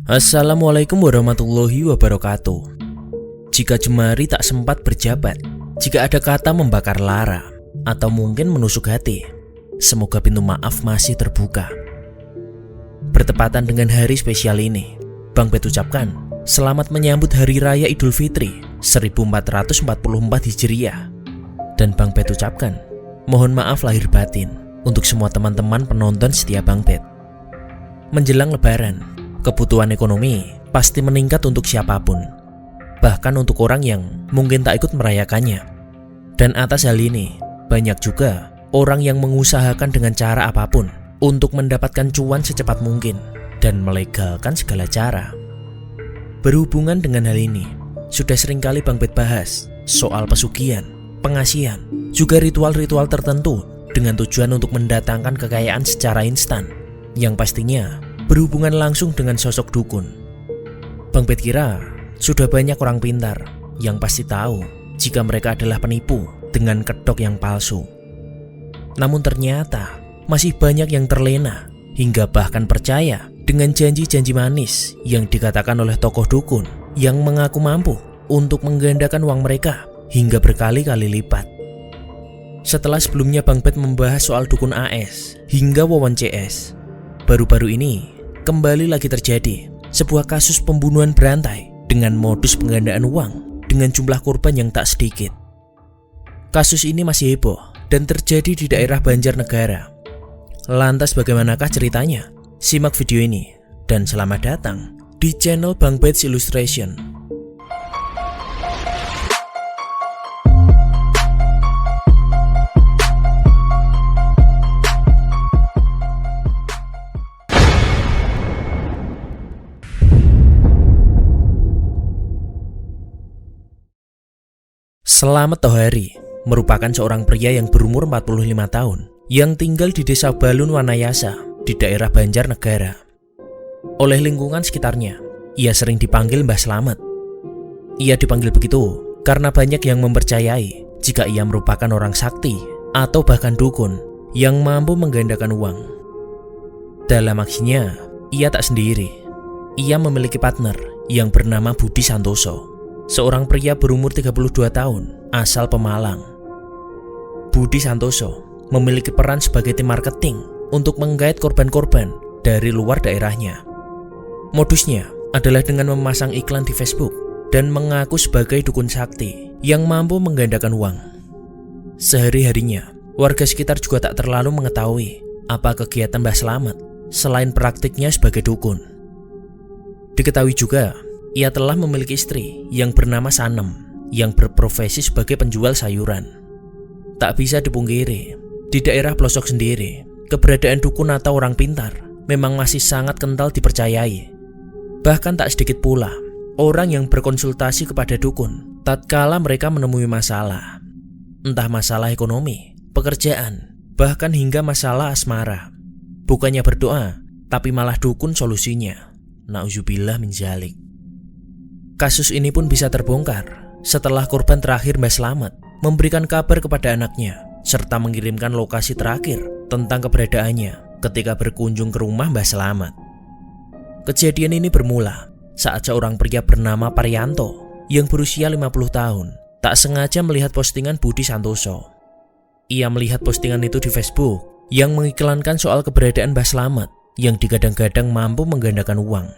Assalamualaikum warahmatullahi wabarakatuh. Jika jemari tak sempat berjabat, jika ada kata membakar lara, atau mungkin menusuk hati, semoga pintu maaf masih terbuka. Bertepatan dengan hari spesial ini, Bang Bet ucapkan selamat menyambut Hari Raya Idul Fitri 1444 Hijriah. Dan Bang Bet ucapkan mohon maaf lahir batin untuk semua teman-teman penonton setia Bang Bet. Menjelang Lebaran, kebutuhan ekonomi pasti meningkat untuk siapapun, bahkan untuk orang yang mungkin tak ikut merayakannya. Dan atas hal ini, banyak juga orang yang mengusahakan dengan cara apapun untuk mendapatkan cuan secepat mungkin dan melegalkan segala cara. Berhubungan dengan hal ini, sudah seringkali Bang Bet bahas soal pesugihan, pengasihan, juga ritual-ritual tertentu dengan tujuan untuk mendatangkan kekayaan secara instan, yang pastinya berhubungan langsung dengan sosok dukun. Bang Bet kira sudah banyak orang pintar yang pasti tahu jika mereka adalah penipu dengan kedok yang palsu. Namun ternyata masih banyak yang terlena hingga bahkan percaya dengan janji-janji manis yang dikatakan oleh tokoh dukun yang mengaku mampu untuk menggandakan uang mereka hingga berkali-kali lipat. Setelah sebelumnya Bang Bet membahas soal dukun AS hingga Wawan CS, baru-baru ini kembali lagi terjadi sebuah kasus pembunuhan berantai dengan modus penggandaan uang dengan jumlah korban yang tak sedikit. Kasus ini masih heboh dan terjadi di daerah Banjarnegara. Lantas bagaimanakah ceritanya? Simak video ini dan selamat datang di channel Bang Bet's Illustration. Selamat Tohari merupakan seorang pria yang berumur 45 tahun yang tinggal di desa Balun Wanayasa di daerah Banjarnegara. Oleh lingkungan sekitarnya, ia sering dipanggil Mbah Slamet. Ia dipanggil begitu karena banyak yang mempercayai jika ia merupakan orang sakti atau bahkan dukun yang mampu menggandakan uang. Dalam aksinya, ia tak sendiri. Ia memiliki partner yang bernama Budi Santoso, seorang pria berumur 32 tahun asal Pemalang. Budi Santoso memiliki peran sebagai tim marketing untuk menggait korban-korban dari luar daerahnya. Modusnya adalah dengan memasang iklan di Facebook dan mengaku sebagai dukun sakti yang mampu menggandakan uang. Sehari-harinya, warga sekitar juga tak terlalu mengetahui apa kegiatan Mbah Slamet selain praktiknya sebagai dukun. Diketahui juga ia telah memiliki istri yang bernama Sanem yang berprofesi sebagai penjual sayuran. Tak bisa dipungkiri, di daerah pelosok sendiri, keberadaan dukun atau orang pintar memang masih sangat kental dipercayai. Bahkan tak sedikit pula orang yang berkonsultasi kepada dukun tatkala mereka menemui masalah. Entah masalah ekonomi, pekerjaan, bahkan hingga masalah asmara. Bukannya berdoa, tapi malah dukun solusinya. Na'udzubillah min dzalik. Kasus ini pun bisa terbongkar setelah korban terakhir Mbah Slamet memberikan kabar kepada anaknya serta mengirimkan lokasi terakhir tentang keberadaannya ketika berkunjung ke rumah Mbah Slamet. Kejadian ini bermula saat seorang pria bernama Parianto yang berusia 50 tahun tak sengaja melihat postingan Budi Santoso. Ia melihat postingan itu di Facebook yang mengiklankan soal keberadaan Mbah Slamet yang digadang-gadang mampu menggandakan uang.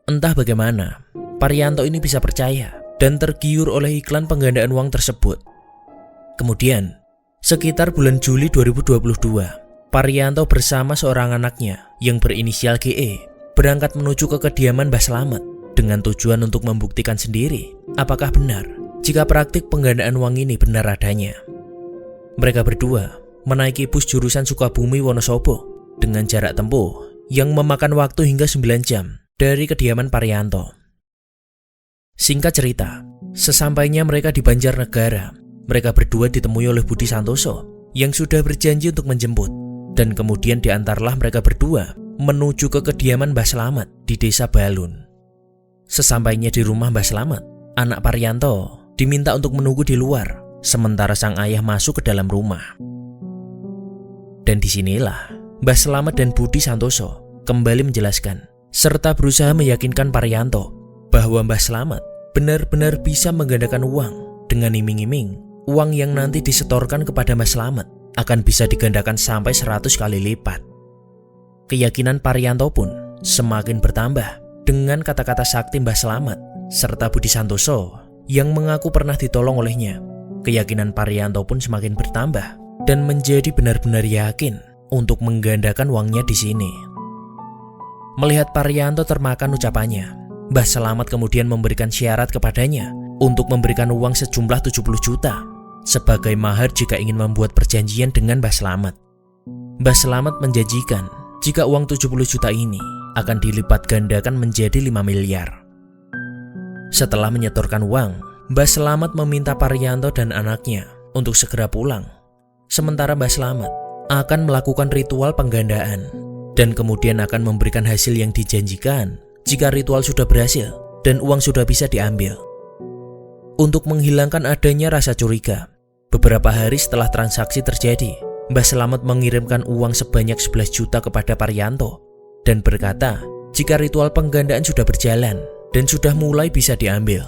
Entah bagaimana, Parianto ini bisa percaya dan tergiur oleh iklan penggandaan uang tersebut. Kemudian, sekitar bulan Juli 2022, Parianto bersama seorang anaknya yang berinisial GE berangkat menuju ke kediaman Mbah Slamet dengan tujuan untuk membuktikan sendiri apakah benar jika praktik penggandaan uang ini benar adanya. Mereka berdua menaiki bus jurusan Sukabumi Wonosobo dengan jarak tempuh yang memakan waktu hingga 9 jam dari kediaman Parianto. Singkat cerita, sesampainya mereka di Banjarnegara, mereka berdua ditemui oleh Budi Santoso yang sudah berjanji untuk menjemput, dan kemudian diantarlah mereka berdua menuju ke kediaman Mbah Slamet di desa Balun. Sesampainya di rumah Mbah Slamet, anak Parianto diminta untuk menunggu di luar, sementara sang ayah masuk ke dalam rumah. Dan disinilah Mbah Slamet dan Budi Santoso kembali menjelaskan serta berusaha meyakinkan Parianto bahwa Mbah Slamet benar-benar bisa menggandakan uang dengan iming-iming uang yang nanti disetorkan kepada Mbah Slamet akan bisa digandakan sampai 100 kali lipat. Keyakinan Parianto pun semakin bertambah dengan kata-kata sakti Mbah Slamet serta Budi Santoso yang mengaku pernah ditolong olehnya. Keyakinan Parianto pun semakin bertambah dan menjadi benar-benar yakin untuk menggandakan uangnya di sini. Melihat Parianto termakan ucapannya, Mbah Slamet kemudian memberikan syarat kepadanya untuk memberikan uang sejumlah 70 juta sebagai mahar jika ingin membuat perjanjian dengan Mbah Slamet. Mbah Slamet menjanjikan jika uang 70 juta ini akan dilipat gandakan menjadi 5 miliar. Setelah menyetorkan uang, Mbah Slamet meminta Parianto dan anaknya untuk segera pulang. Sementara Mbah Slamet akan melakukan ritual penggandaan dan kemudian akan memberikan hasil yang dijanjikan jika ritual sudah berhasil dan uang sudah bisa diambil. Untuk menghilangkan adanya rasa curiga, beberapa hari setelah transaksi terjadi, Mbah Slamet mengirimkan uang sebanyak 11 juta kepada Parianto dan berkata jika ritual penggandaan sudah berjalan dan sudah mulai bisa diambil.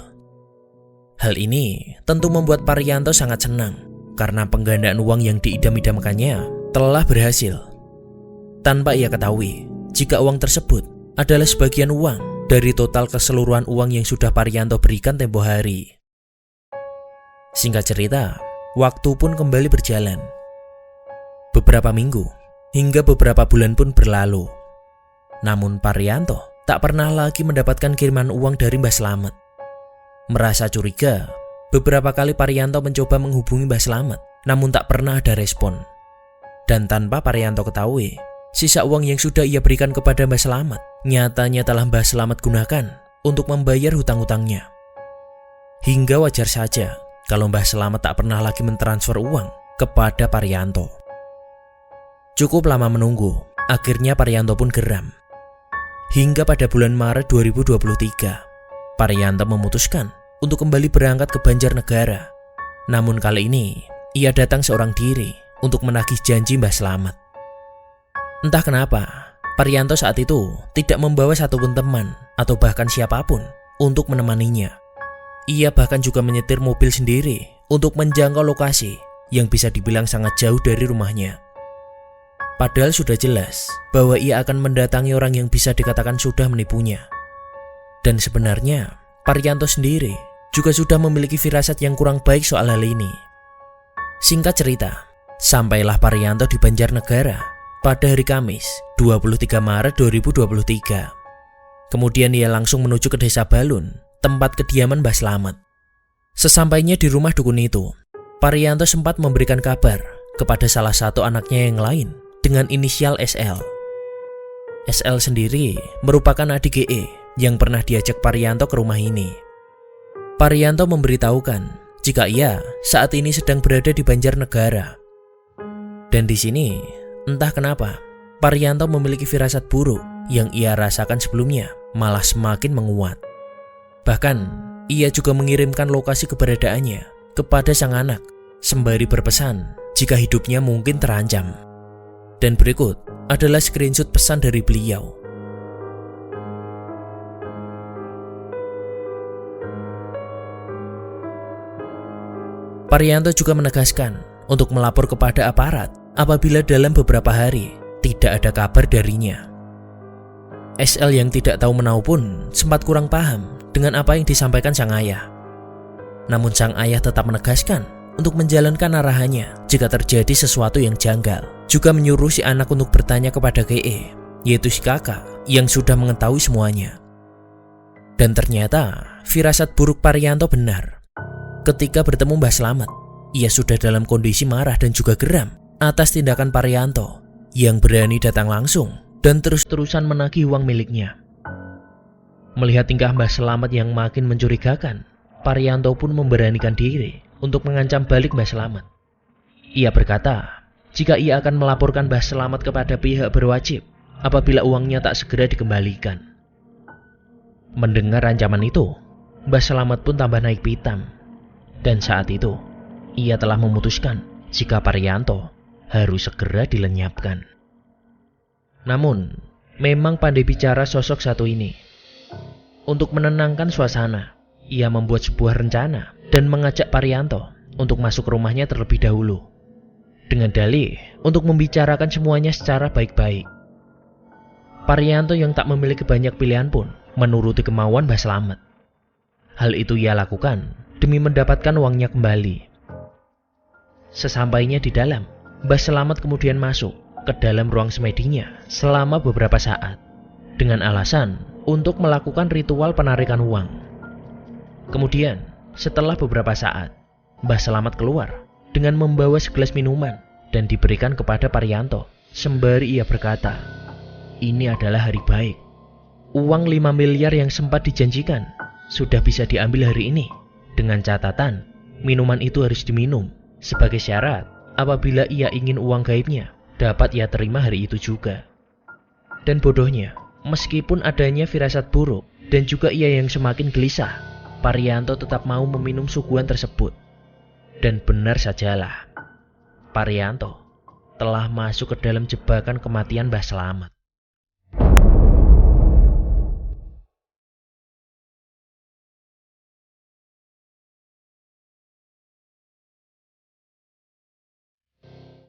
Hal ini tentu membuat Parianto sangat senang karena penggandaan uang yang diidam-idamkannya telah berhasil. Tanpa ia ketahui jika uang tersebut adalah sebagian uang dari total keseluruhan uang yang sudah Parianto berikan tempo hari. Singkat cerita, waktu pun kembali berjalan. Beberapa minggu hingga beberapa bulan pun berlalu. Namun Parianto tak pernah lagi mendapatkan kiriman uang dari Mbah Slamet. Merasa curiga, beberapa kali Parianto mencoba menghubungi Mbah Slamet, namun tak pernah ada respon. Dan tanpa Parianto ketahui, sisa uang yang sudah ia berikan kepada Mbah Slamet nyatanya telah Mbah Slamet gunakan untuk membayar hutang-hutangnya. Hingga wajar saja kalau Mbah Slamet tak pernah lagi mentransfer uang kepada Parianto. Cukup lama menunggu, akhirnya Parianto pun geram. Hingga pada bulan Maret 2023, Parianto memutuskan untuk kembali berangkat ke Banjarnegara. Namun kali ini, ia datang seorang diri untuk menagih janji Mbah Slamet. Entah kenapa, Parianto saat itu tidak membawa satupun teman atau bahkan siapapun untuk menemaninya. Ia bahkan juga menyetir mobil sendiri untuk menjangkau lokasi yang bisa dibilang sangat jauh dari rumahnya. Padahal sudah jelas bahwa ia akan mendatangi orang yang bisa dikatakan sudah menipunya. Dan sebenarnya, Parianto sendiri juga sudah memiliki firasat yang kurang baik soal hal ini. Singkat cerita, sampailah Parianto di Banjarnegara pada hari Kamis 23 Maret 2023. Kemudian ia langsung menuju ke Desa Balun, tempat kediaman Mbah Slamet. Sesampainya di rumah dukun itu, Parianto sempat memberikan kabar kepada salah satu anaknya yang lain dengan inisial SL. SL sendiri merupakan adik GE yang pernah diajak Parianto ke rumah ini. Parianto memberitahukan jika ia saat ini sedang berada di Banjarnegara. Dan di sini, entah kenapa, Parianto memiliki firasat buruk yang ia rasakan sebelumnya malah semakin menguat. Bahkan, ia juga mengirimkan lokasi keberadaannya kepada sang anak sembari berpesan jika hidupnya mungkin terancam. Dan berikut adalah screenshot pesan dari beliau. Parianto juga menegaskan untuk melapor kepada aparat apabila dalam beberapa hari tidak ada kabar darinya. SL yang tidak tahu menau pun sempat kurang paham dengan apa yang disampaikan sang ayah. Namun sang ayah tetap menegaskan untuk menjalankan arahannya jika terjadi sesuatu yang janggal. Juga menyuruh si anak untuk bertanya kepada GE, yaitu si kakak yang sudah mengetahui semuanya. Dan ternyata firasat buruk Parianto benar. Ketika bertemu Mbah Slamet, ia sudah dalam kondisi marah dan juga geram atas tindakan Parianto yang berani datang langsung dan terus-terusan menagih uang miliknya. Melihat tingkah Mbah Slamet yang makin mencurigakan, Parianto pun memberanikan diri untuk mengancam balik Mbah Slamet. Ia berkata jika ia akan melaporkan Mbah Slamet kepada pihak berwajib apabila uangnya tak segera dikembalikan. Mendengar ancaman itu, Mbah Slamet pun tambah naik pitam. Dan saat itu, ia telah memutuskan jika Parianto harus segera dilenyapkan. Namun, Memang pandai bicara sosok satu ini. Untuk menenangkan suasana, ia membuat sebuah rencana dan mengajak Parianto untuk masuk ke rumahnya terlebih dahulu. Dengan dalih untuk membicarakan semuanya secara baik-baik. Parianto yang tak memiliki banyak pilihan pun menuruti kemauan Mbah Slamet. Hal itu ia lakukan demi mendapatkan uangnya kembali. Sesampainya di dalam, Mbah Slamet kemudian masuk ke dalam ruang semedinya selama beberapa saat dengan alasan untuk melakukan ritual penarikan uang. Kemudian, setelah beberapa saat, Mbah Slamet keluar dengan membawa segelas minuman dan diberikan kepada Parianto sembari ia berkata, "Ini adalah hari baik. Uang 5 miliar yang sempat dijanjikan sudah bisa diambil hari ini dengan catatan minuman itu harus diminum sebagai syarat apabila ia ingin uang gaibnya dapat ia terima hari itu juga." Dan bodohnya, meskipun adanya firasat buruk dan juga ia yang semakin gelisah, Parianto tetap mau meminum suguhan tersebut. Dan benar sajalah, Parianto telah masuk ke dalam jebakan kematian Mbah Slamet.